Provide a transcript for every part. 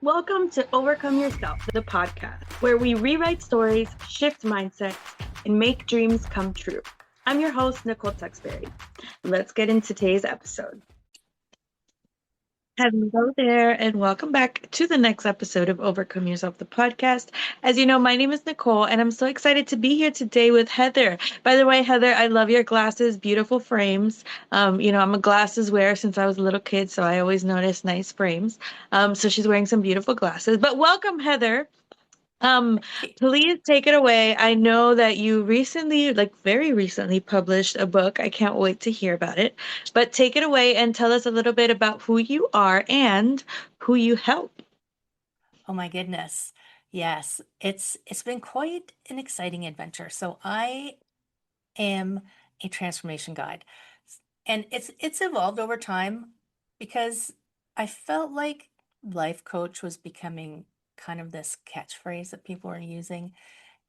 Welcome to Overcome Yourself, the podcast, where we rewrite stories, shift mindsets, and make dreams come true. I'm your host, Nicole. Let's get into today's episode. Hello there, and welcome back to the next episode of Overcome Yourself, the podcast. As you know, my name is Nicole, and I'm so excited to be here today with Heather. By the way, Heather, I love your glasses, beautiful frames. I'm a glasses wearer since I was a little kid, so I always notice nice frames. So she's wearing some beautiful glasses. But welcome, Heather. Um, Please take it away. I know that you recently, like very recently, published a book. I can't wait to hear about it. But take it away and tell us a little bit about who you are and who you help. Oh my goodness. Yes, it's been quite an exciting adventure. So I am a transformation guide. And it's evolved over time because I felt like life coach was becoming kind of this catchphrase that people are using.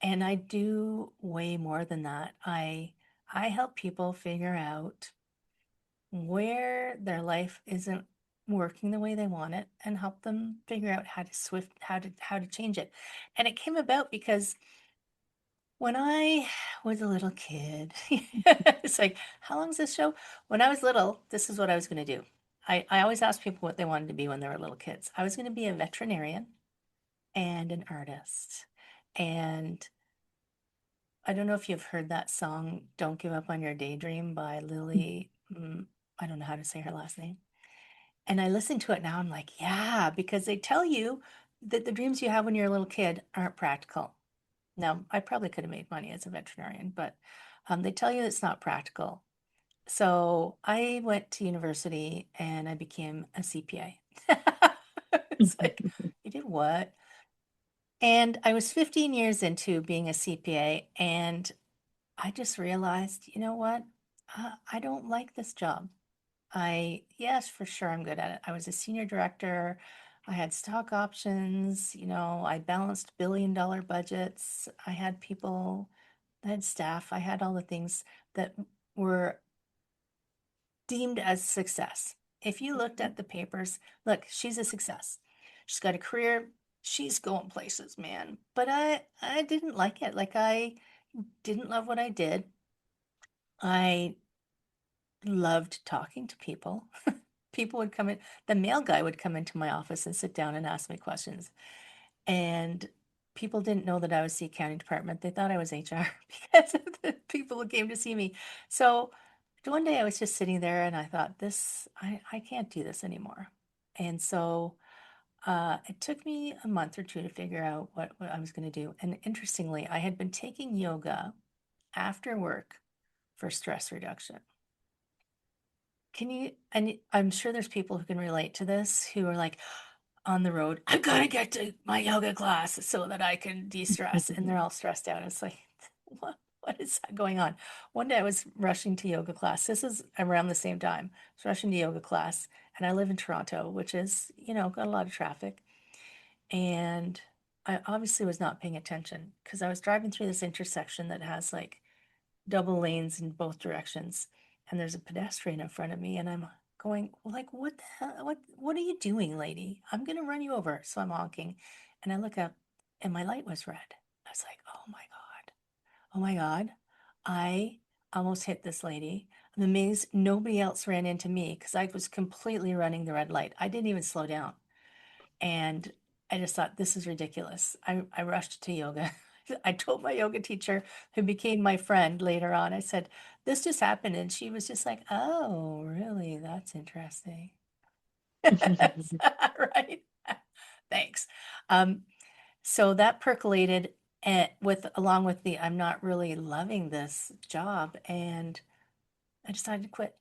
And I do way more than that. I help people figure out where their life isn't working the way they want it and help them figure out how to change it. And it came about because when I was a little kid, it's like, how long is this show? When I was little, this is what I was going to do. I always asked people what they wanted to be when they were little kids. I was going to be a veterinarian and an artist. And I don't know if you've heard that song, Don't Give Up on Your Daydream by Lily. I don't know how to say her last name. And I listen to it now, I'm like, yeah, because they tell you that the dreams you have when you're a little kid aren't practical. Now, I probably could have made money as a veterinarian, but they tell you it's not practical. So I went to university and I became a CPA. It's like, you did what? And I was 15 years into being a CPA, and I just realized, you know what? I don't like this job. Yes, for sure, I'm good at it. I was a senior director. I had stock options, I balanced billion-dollar budgets. I had people, I had staff, I had all the things that were deemed as success. If you looked at the papers, look, she's a success. She's got a career, she's going places, man. But I didn't like it. Like I didn't love what I did. I loved talking to people. People would come in, the mail guy would come into my office and sit down and ask me questions. And people didn't know that I was the accounting department. They thought I was HR because of the people who came to see me. So one day I was just sitting there and I thought, I can't do this anymore. And so it took me a month or two to figure out what I was going to do. And interestingly, I had been taking yoga after work for stress reduction. And I'm sure there's people who can relate to this who are like on the road, I've got to get to my yoga class so that I can de-stress. And they're all stressed out. It's like, what is that going on? One day I was rushing to yoga class. This is around the same time. I was rushing to yoga class, and I live in Toronto, which is, got a lot of traffic. And I obviously was not paying attention because I was driving through this intersection that has like double lanes in both directions, and there's a pedestrian in front of me, and I'm going, well, like, what the hell, what are you doing, lady? I'm gonna run you over. So I'm honking, and I look up, and my light was red. I was like, oh my God, oh my God, I almost hit this lady. I'm amazed nobody else ran into me because I was completely running the red light. I didn't even slow down. And I just thought, this is ridiculous. I rushed to yoga. I told my yoga teacher, who became my friend later on, I said, this just happened. And she was just like, oh, really? That's interesting. Right? Thanks. Um, so that percolated along with the I'm not really loving this job, and I decided to quit.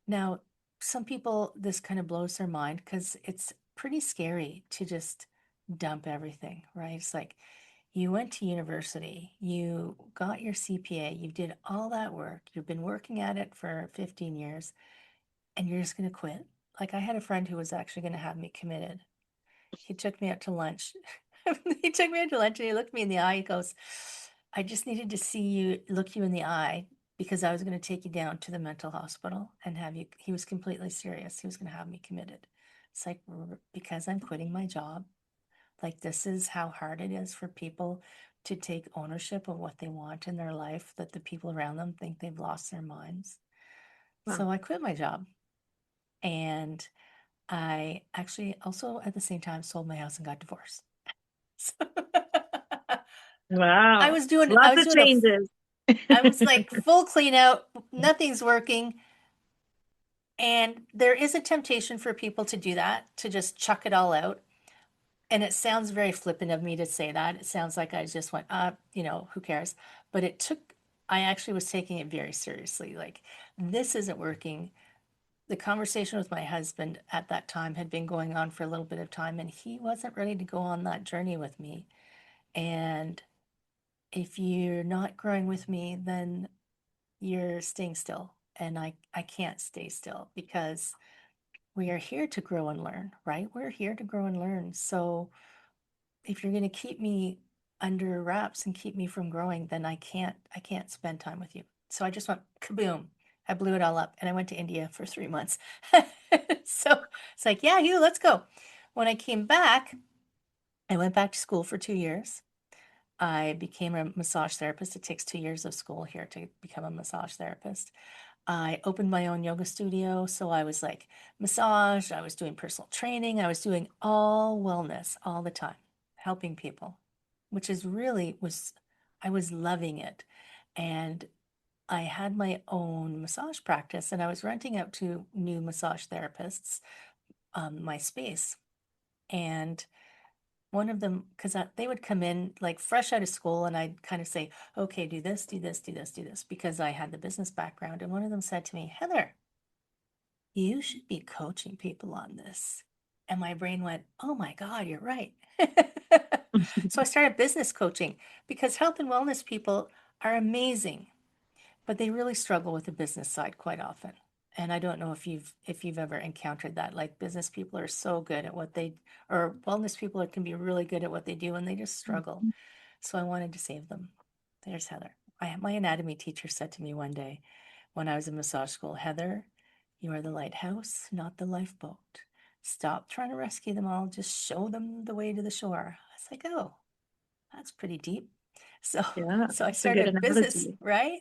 Now, some people, this kind of blows their mind because it's pretty scary to just dump everything, right? It's like you went to university, you got your CPA, you did all that work, you've been working at it for 15 years, and you're just going to quit. Like I had a friend who was actually going to have me committed. He took me out to lunch. He took me out to lunch and he looked me in the eye. He goes, I just needed to see you, look you in the eye because I was going to take you down to the mental hospital and have you. He was completely serious. He was going to have me committed. It's like, because I'm quitting my job, like, this is how hard it is for people to take ownership of what they want in their life, that the people around them think they've lost their minds. Wow. So I quit my job. And I actually also at the same time sold my house and got divorced. So Wow. I Lots was of doing a, changes. I was like full clean out, nothing's working. And there is a temptation for people to do that, to just chuck it all out. And it sounds very flippant of me to say that. It sounds like I just went, who cares? But I actually was taking it very seriously. Like, this isn't working. The conversation with my husband at that time had been going on for a little bit of time, and he wasn't ready to go on that journey with me. And if you're not growing with me, then you're staying still. And I can't stay still because we are here to grow and learn, right? We're here to grow and learn. So if you're going to keep me under wraps and keep me from growing, then I can't spend time with you. So I just went kaboom. I blew it all up and I went to India for 3 months. So it's like, yeah, let's go. When I came back, I went back to school for 2 years. I became a massage therapist. It takes 2 years of school here to become a massage therapist. I opened my own yoga studio. So I was like massage, I was doing personal training, I was doing all wellness all the time, helping people, which is really was, I was loving it. And I had my own massage practice and I was renting out to new massage therapists my space. And one of them, because they would come in like fresh out of school and I'd kind of say, okay, do this, do this, do this, do this, because I had the business background. And one of them said to me, Heather, you should be coaching people on this. And my brain went, oh my God, you're right. So I started business coaching because health and wellness people are amazing, but they really struggle with the business side quite often. And I don't know if you've ever encountered that. Like, business people are so good at what they, or wellness people can be really good at what they do and they just struggle. So I wanted to save them. There's Heather. My anatomy teacher said to me one day when I was in massage school, Heather, you are the lighthouse, not the lifeboat. Stop trying to rescue them all. Just show them the way to the shore. I was like, oh, that's pretty deep. So, Yeah, so I it's a good started business, analogy. right?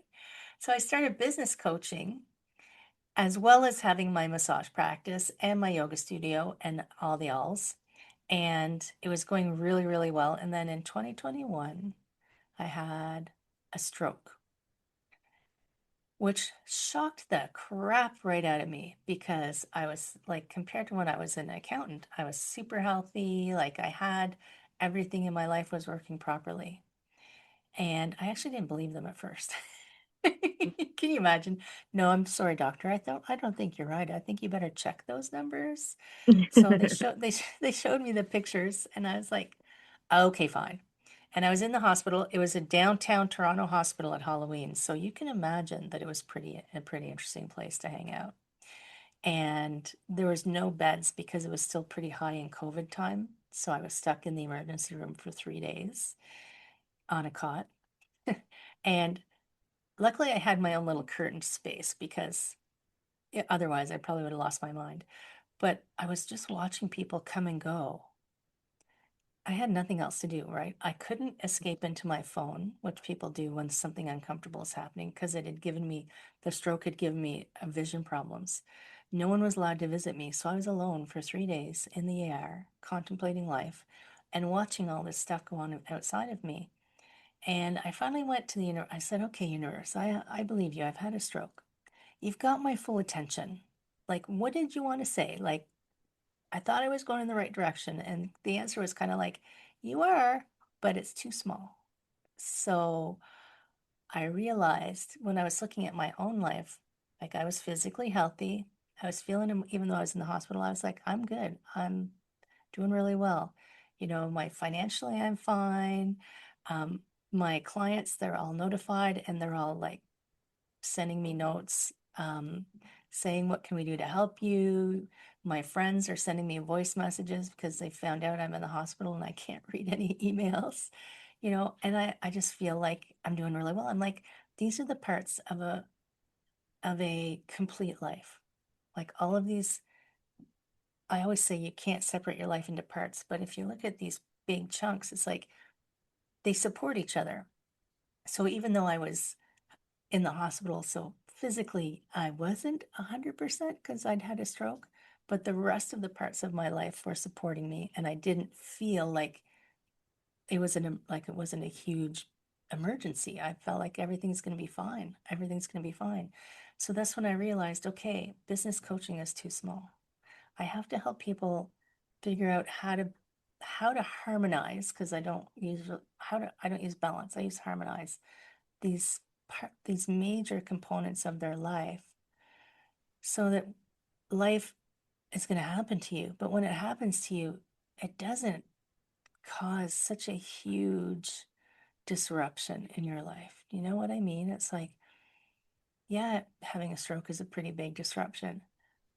So I started business coaching as well as having my massage practice and my yoga studio and all the alls. And it was going really, really well. And then in 2021, I had a stroke, which shocked the crap right out of me because I was like, compared to when I was an accountant, I was super healthy. Like, I had everything in my life was working properly. And I actually didn't believe them at first. Can you imagine? No, I'm sorry, doctor. I don't think you're right. I think you better check those numbers. So they showed me the pictures and I was like, okay, fine. And I was in the hospital. It was a downtown Toronto hospital at Halloween. So you can imagine that it was a pretty interesting place to hang out. And there was no beds because it was still pretty high in COVID time. So I was stuck in the emergency room for 3 days on a cot. And luckily I had my own little curtained space because otherwise I probably would have lost my mind. But I was just watching people come and go. I had nothing else to do, right? I couldn't escape into my phone, which people do when something uncomfortable is happening, because the stroke had given me vision problems. No one was allowed to visit me, so I was alone for 3 days in the air, contemplating life and watching all this stuff go on outside of me. And I finally went to the universe. I said, okay, universe, I believe you. I've had a stroke. You've got my full attention. Like, what did you want to say? Like, I thought I was going in the right direction. And the answer was kind of like, you are, but it's too small. So I realized when I was looking at my own life, like, I was physically healthy. I was feeling, even though I was in the hospital, I was like, I'm good. I'm doing really well. My financially, I'm fine. Um, my clients, they're all notified and they're all like sending me notes, saying, what can we do to help you? My friends are sending me voice messages because they found out I'm in the hospital and I can't read any emails, and I just feel like I'm doing really well. I'm like, these are the parts of a complete life. Like, all of these I always say you can't separate your life into parts, but if you look at these big chunks, it's like they support each other. So even though I was in the hospital, so physically I wasn't 100% because I'd had a stroke, but the rest of the parts of my life were supporting me, and I didn't feel like it wasn't a huge emergency. I felt like everything's going to be fine. Everything's going to be fine. So that's when I realized, okay, business coaching is too small. I have to help people figure out how to harmonize, because I don't use balance. I use harmonize these these major components of their life, so that life is going to happen to you. But when it happens to you, it doesn't cause such a huge disruption in your life. You know what I mean? It's like, yeah, having a stroke is a pretty big disruption,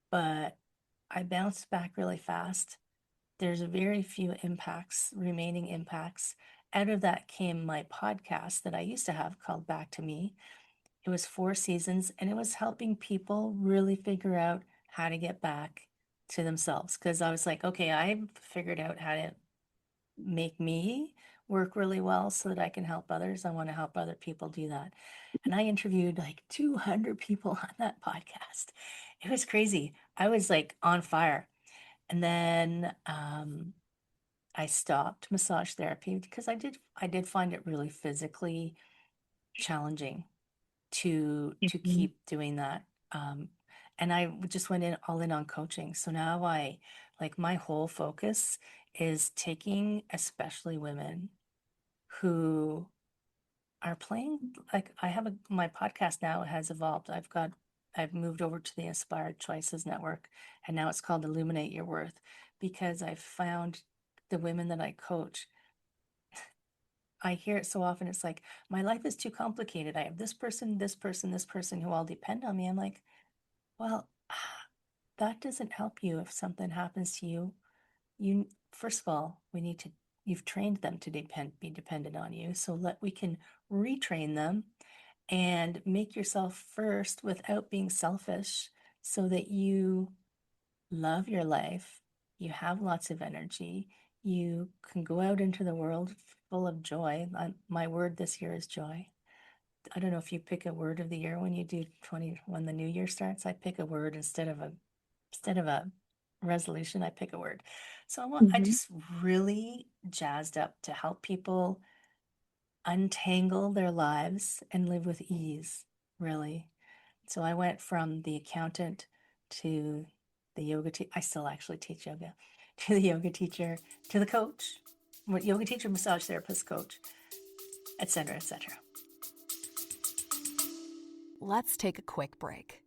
but I bounced back really fast. There's very few remaining impacts. Out of that came my podcast that I used to have called Back to Me. It was 4 seasons, and it was helping people really figure out how to get back to themselves. Because I was like, okay, I've figured out how to make me work really well so that I can help others. I want to help other people do that. And I interviewed like 200 people on that podcast. It was crazy. I was like on fire. And then I stopped massage therapy because I did find it really physically challenging to Mhm. keep doing that. Um, and I just went in all in on coaching. So now my whole focus is taking especially women who are playing, like my podcast now has evolved. I've moved over to the Inspired Choices Network, and now it's called Illuminate Your Worth, because I've found the women that I coach, I hear it so often. It's like, my life is too complicated. I have this person, this person, this person who all depend on me. I'm like, well, that doesn't help you if something happens to you. First of all, you've trained them to be dependent on you. So we can retrain them and make yourself first without being selfish, so that you love your life, you have lots of energy, you can go out into the world full of joy. My word this year is joy. I don't know if you pick a word of the year when you do 20 when the new year starts. I pick a word instead of a resolution. I pick a word. So I Mhm. just really jazzed up to help people untangle their lives and live with ease, really. So I went from the accountant to the yoga teacher. I still actually teach yoga, to the yoga teacher, to the coach, yoga teacher, massage therapist, coach, etc., etc. Let's take a quick break.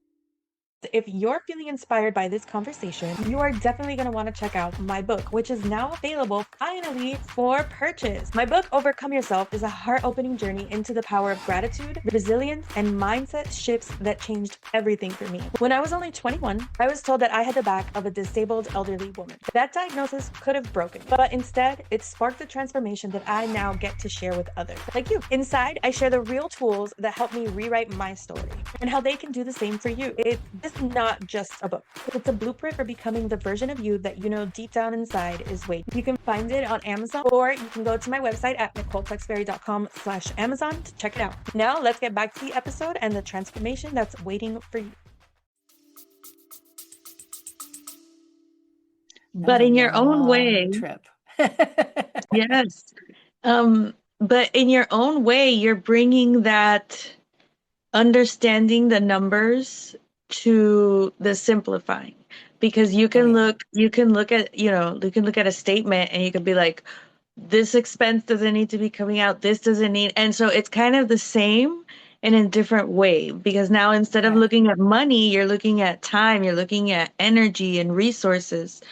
If you're feeling inspired by this conversation, you are definitely going to want to check out my book, which is now available finally for purchase. My book, Overcome Yourself, is a heart opening journey into the power of gratitude, resilience, and mindset shifts that changed everything for me. When I was only 21, I was told that I had the back of a disabled elderly woman. That diagnosis could have broken, but instead, it sparked the transformation that I now get to share with others, like you. Inside, I share the real tools that help me rewrite my story and how they can do the same for you. This is not just a book. It's a blueprint for becoming the version of you that you know deep down inside is waiting. You can find it on Amazon, or you can go to my website at nicoletexberry.com/Amazon to check it out. Now let's get back to the episode and the transformation that's waiting for you. That was But a in your own long way, trip. yes. But in your own way, you're bringing that understanding the numbers to the simplifying, because Oh yeah. you can look at, you can look at a statement and you could be like, this expense doesn't need to be coming out, this doesn't need, and so it's kind of the same in a different way, because now instead of Yeah. looking at money, you're looking at time, you're looking at energy and resources.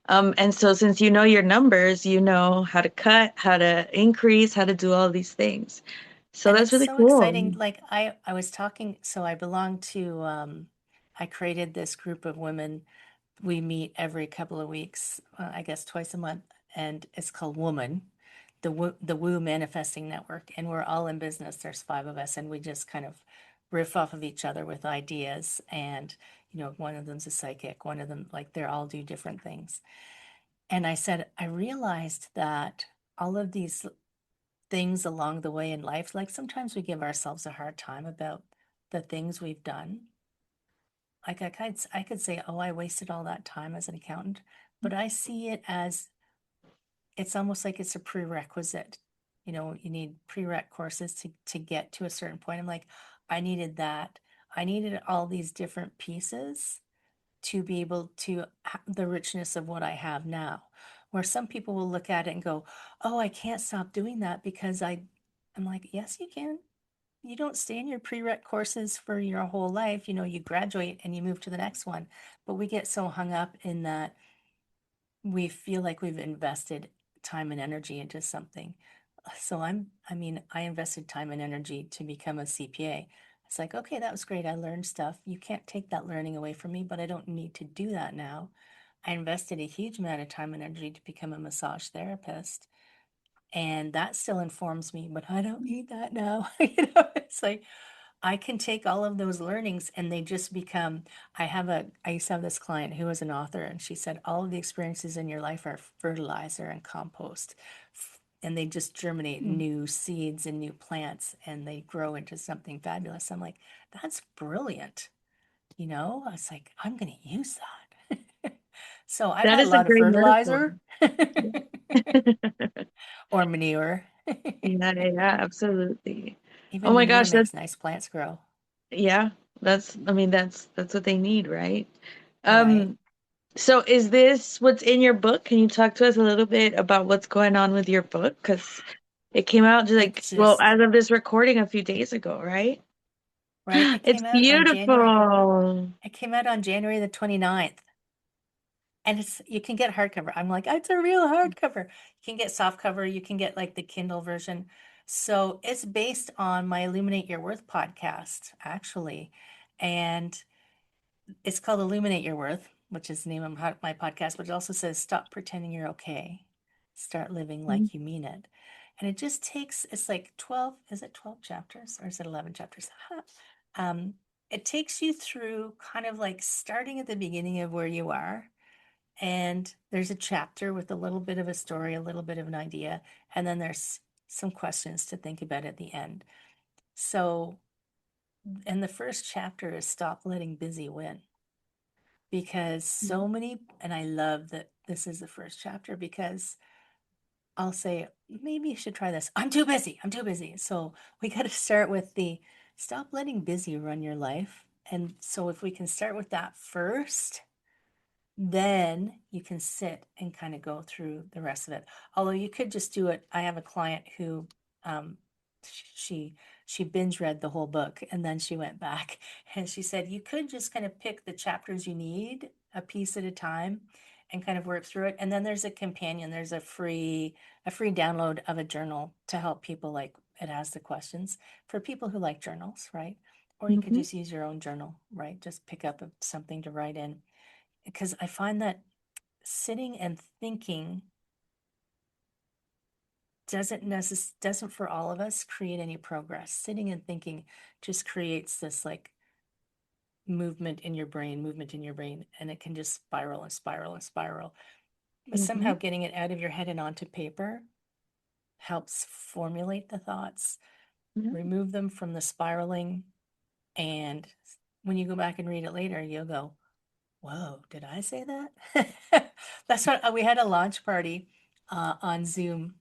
And so since you know your numbers, you know how to cut, how to increase, how to do all these things. So And that's it's really so cool. exciting. Like I was talking, so I belong to I created this group of women. We meet every couple of weeks, I guess twice a month, and it's called Woman, the Woo Manifesting Network, and we're all in business. There's 5 of us, and we just kind of riff off of each other with ideas, and one of them's a psychic, one of them, like, they're all do different things. And I said, I realized that all of these things along the way in life, like sometimes we give ourselves a hard time about the things we've done. Like I could say, oh, I wasted all that time as an accountant, but I see it as it's almost like it's a prerequisite. You need prereq courses to get to a certain point. I'm like, I needed that. I needed all these different pieces to be able to have the richness of what I have now. Where some people will look at it and go, oh, I can't stop doing that because I'm like, yes, you can. You don't stay in your prereq courses for your whole life. You graduate and you move to the next one. But we get so hung up in that we feel like we've invested time and energy into something. So I invested time and energy to become a CPA. It's like, okay, that was great. I learned stuff. You can't take that learning away from me, but I don't need to do that now. I invested a huge amount of time and energy to become a massage therapist. And that still informs me, but I don't need that now. It's like I can take all of those learnings and they just become. I used to have this client who was an author, and she said, all of the experiences in your life are fertilizer and compost. And they just germinate new seeds and new plants and they grow into something fabulous. I'm like, that's brilliant. I was like, I'm going to use that. So I've That had a is a lot of great metaphor. fertilizer or manure. Yeah, yeah, absolutely. Oh Even my manure gosh, makes nice plants grow, yeah, I mean, that's what they need, right? right? Um, so is this what's in your book? Can you talk to us a little bit about what's going on with your book? Because it came out just It like, well, just, as of this recording a few days ago, right? right? It's beautiful. It came out on January the 29th. And you can get hardcover. I'm like, it's a real hardcover. You can get soft cover, you can get like the Kindle version. So it's based on my Illuminate Your Worth podcast, actually. And it's called Illuminate Your Worth, which is the name of my podcast, but it also says stop pretending you're okay. Start living like you mean it. And it just takes, it's like 12, is it 12 chapters or is it 11 chapters? um, it takes you through kind of like starting at the beginning of where you are. And there's a chapter with a little bit of a story, a little bit of an idea, and then there's some questions to think about at the end. So, and the first chapter is stop letting busy win because so many, and I love that this is the first chapter because I'll say, maybe you should try this. I'm too busy. I'm too busy. So we got to start with the stop letting busy run your life. And so if we can start with that first, then you can sit and kind of go through the rest of it. Although you could just do it. I have a client who um, she she binge read the whole book and then she went back and she said you could just kind of pick the chapters you need a piece at a time and kind of work through it. And then there's a companion. There's a free download of a journal to help people, like it has the questions for people who like journals, right? Or you could Mm-hmm. just use your own journal, right? Just pick up something to write in because I find that sitting and thinking doesn't for all of us create any progress. Sitting and thinking just creates this like movement in your brain, and it can just spiral and spiral and spiral. But Mm-hmm. somehow getting it out of your head and onto paper helps formulate the thoughts, remove them from the spiraling, and when you go back and read it later, you'll go, whoa, did I say that? That's what we had a launch party on Zoom,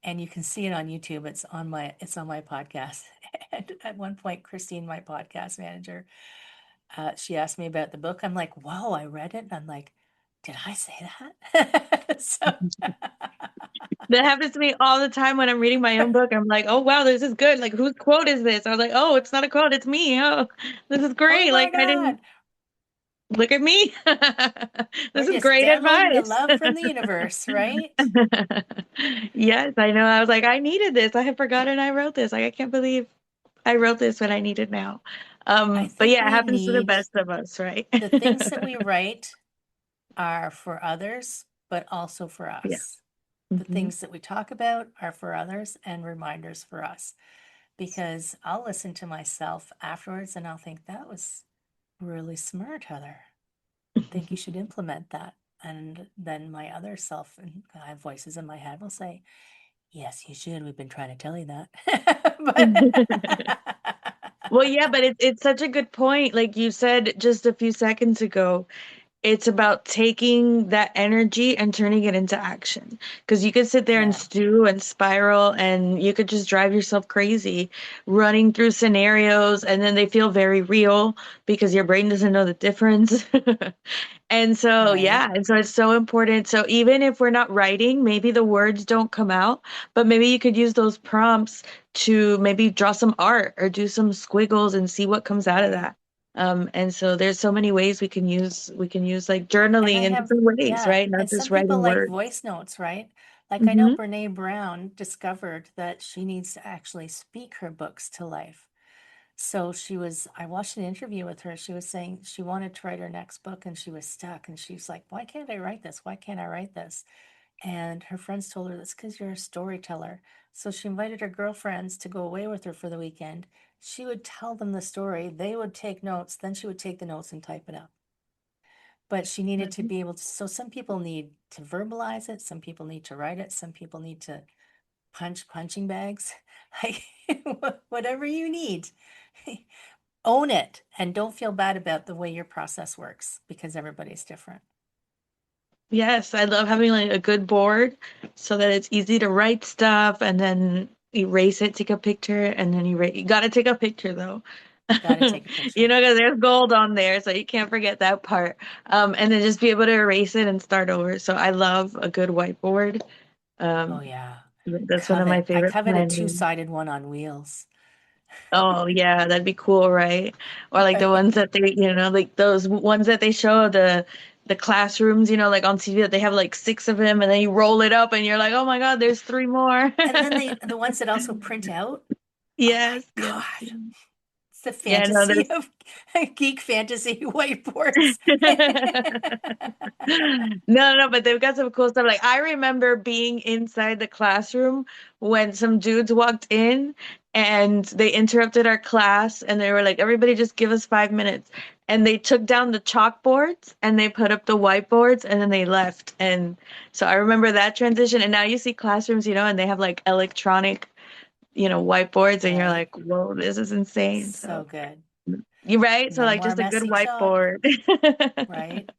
and you can see it on YouTube. It's on my podcast. And at one point, Christine, my podcast manager, she asked me about the book. I'm like, whoa, I read it. And I'm like, did I say that? So That happens to me all the time when I'm reading my own book. I'm like, oh wow, this is good. Like, whose quote is this? I was like, oh, it's not a quote, it's me. Oh, this is oh great. my Like, I didn't God, look at me. we're This is just great downloading the advice. love from the universe, right? Yes, I know. I was like, I needed this. I had forgotten I wrote this. Like, I can't believe I wrote this when I need it now. I But think yeah, it we happens to the need best of us, right? the things that we write are for others, but also for Yeah. us. The Hmm. things that we talk about are for others and reminders for us. Because I'll listen to myself afterwards and I'll think that was really smart, Heather. Think you should implement that. And then my other self, and I have voices in my head, will say, yes, you should. We've been trying to tell you that. But Well, yeah, but it's such a good point. Like you said just a few seconds ago, it's about taking that energy and turning it into action. Because you could sit there and yeah, stew and spiral, and you could just drive yourself crazy running through scenarios, and then they feel very real because your brain doesn't know the difference. And so, right. yeah, and so it's so important. So even if we're not writing, maybe the words don't come out, but maybe you could use those prompts to maybe draw some art or do some squiggles and see what comes out of Right. that. And so there's so many ways we can use like And journaling I in have, different ways, yeah, right? Not and some just people writing like words. voice notes, right? Like I know Hmm. Brene Brown discovered that she needs to actually speak her books to life. So I watched an interview with her. She was saying she wanted to write her next book and she was stuck. And she's like, why can't I write this? Why can't I write this? And her friends told her that's because you're a storyteller. So she invited her girlfriends to go away with her for the weekend. She would tell them the story, they would take notes, then she would take the notes and type it up. But she needed to be able to, so some people need to verbalize it, some people need to write it, some people need to punch punching bags, like whatever you need. Own it and don't feel bad about the way your process works because everybody's different. Yes, I love having like a good board so that it's easy to write stuff and then erase it, take a picture, and then erase. You gotta take a picture though. Got to take a You picture. know, because there's gold on there, so you can't forget that part. And then just be able to erase it and start over. So I love a good whiteboard. Oh, Um, yeah. that's one of my I favorite covet a planning. two-sided one on wheels. Oh yeah, that'd be cool, right? Or like the Right. ones that like those ones that they show the classrooms, like on TV that they have like six of them, and then you roll it up and you're like, oh my God, there's three more. And then the ones that also print out. Oh my Yes, yes. God. It's the Yeah, no, fantasy of geek fantasy whiteboards. no, but they've got some cool stuff. Like I remember being inside the classroom when some dudes walked in and they interrupted our class and they were like, everybody just give us 5 minutes. And they took down the chalkboards and they put up the whiteboards and then they left. And so I remember that transition. And now you see classrooms, and they have like electronic, whiteboards and you're Right. like, whoa, this is insane. So So good. you're right. So No like more just a good messy chalk, whiteboard. right?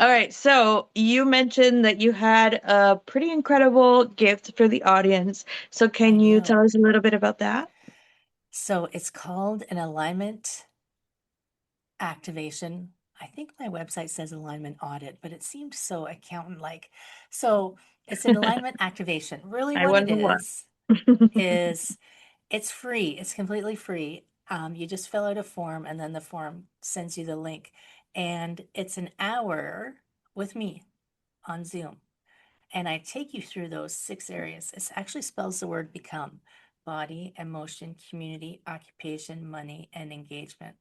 All right. So you mentioned that you had a pretty incredible gift for the audience. So I can you tell do. us a little bit about that? So it's called an alignment activation. I think my website says alignment audit, but it seemed so accountant like. So it's an alignment activation. Really, I what it wonder what. is it's free. It's completely free. You just fill out a form and then the form sends you the link. And it's an hour with me on Zoom. And I take you through those 6 areas. It actually spells the word become: body, emotion, community, occupation, money, and engagement,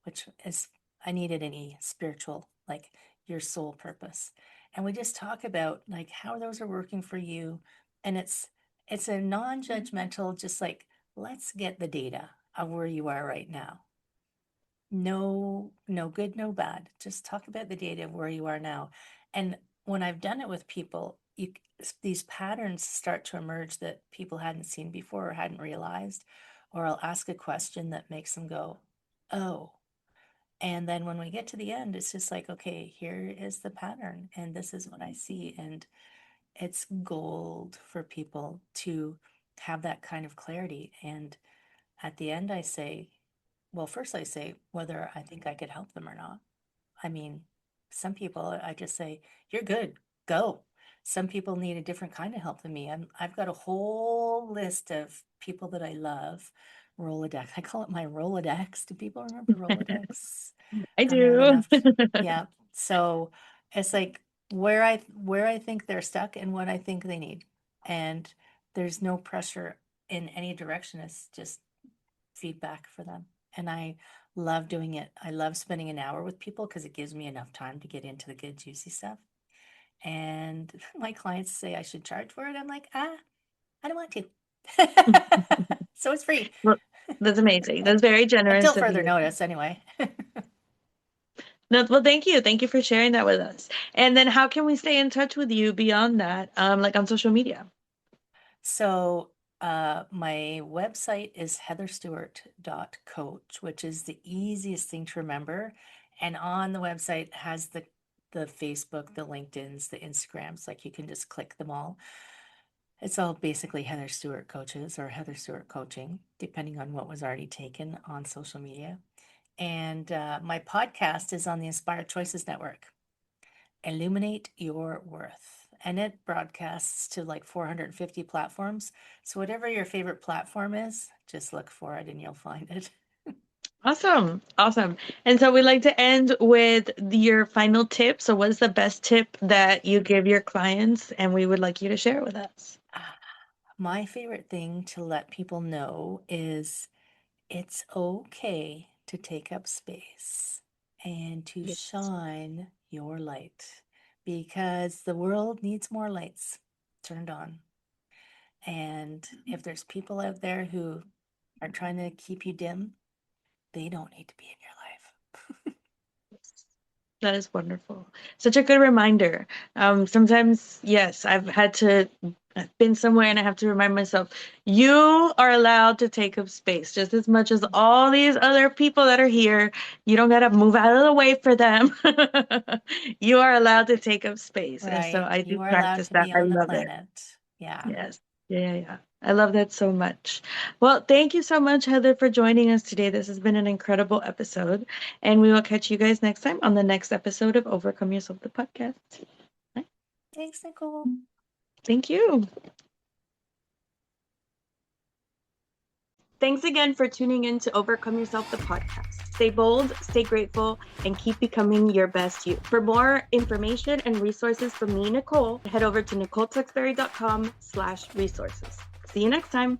which is, I needed an E, spiritual, like your soul purpose. And we just talk about like how those are working for you. And it's a non-judgmental, just like, let's get the data of where you are right now. No good, no bad. Just talk about the data of where you are now. And when I've done it with people, these patterns start to emerge that people hadn't seen before or hadn't realized. Or I'll ask a question that makes them go, oh. And then when we get to the end, it's just like, okay, here is the pattern, and this is what I see. And it's gold for people to have that kind of clarity. And at the end, I say, well, first I say whether I think I could help them or not. I mean, some people I just say, you're good, go. Some people need a different kind of help than me. I've got a whole list of people that I love. Rolodex. I call it my Rolodex. Do people remember Rolodex? I I'm old do. enough. Yeah. So it's like where I think they're stuck and what I think they need. And there's no pressure in any direction. It's just feedback for them. And I love doing it. I love spending an hour with people because it gives me enough time to get into the good, juicy stuff. And my clients say I should charge for it. I'm like, I don't want to. So it's free Well, that's amazing. That's very until generous of further you. notice, anyway. No, well, thank you. Thank you for sharing that with us. And then how can we stay in touch with you beyond that, like on social media? So my website is heatherstewart.coach, which is the easiest thing to remember. And on the website has the Facebook, the LinkedIn's, the Instagrams, like you can just click them all. It's all basically Heather Stewart Coaches or Heather Stewart Coaching, depending on what was already taken on social media. And my podcast is on the Inspired Choices Network, Illuminate Your Worth. And it broadcasts to like 450 platforms. So, whatever your favorite platform is, just look for it and you'll find it. Awesome. Awesome. And so we like to end with your final tip. So what is the best tip that you give your clients? And we would like you to share it with us. My favorite thing to let people know is it's okay to take up space and to Yes. shine your light because the world needs more lights turned on. And if there's people out there who are trying to keep you dim, they don't need to be in your life. That is wonderful. Such a good reminder. Sometimes, yes, I've been somewhere and I have to remind myself, you are allowed to take up space just as much as all these other people that are here. You don't got to move out of the way for them. You are allowed to take up space. And so Right. I do You are allowed practice to that. be I on the love it. planet. Yeah. Yes. Yeah, yeah, yeah. I love that so much. Well, thank you so much, Heather, for joining us today. This has been an incredible episode, and we will catch you guys next time on the next episode of Overcome Yourself, the podcast. Bye. Thanks, Nicole. Thank you. Thanks again for tuning in to Overcome Yourself, the podcast. Stay bold, stay grateful, and keep becoming your best you. For more information and resources from me, Nicole, head over to nicoletexberry.com/resources. See you next time.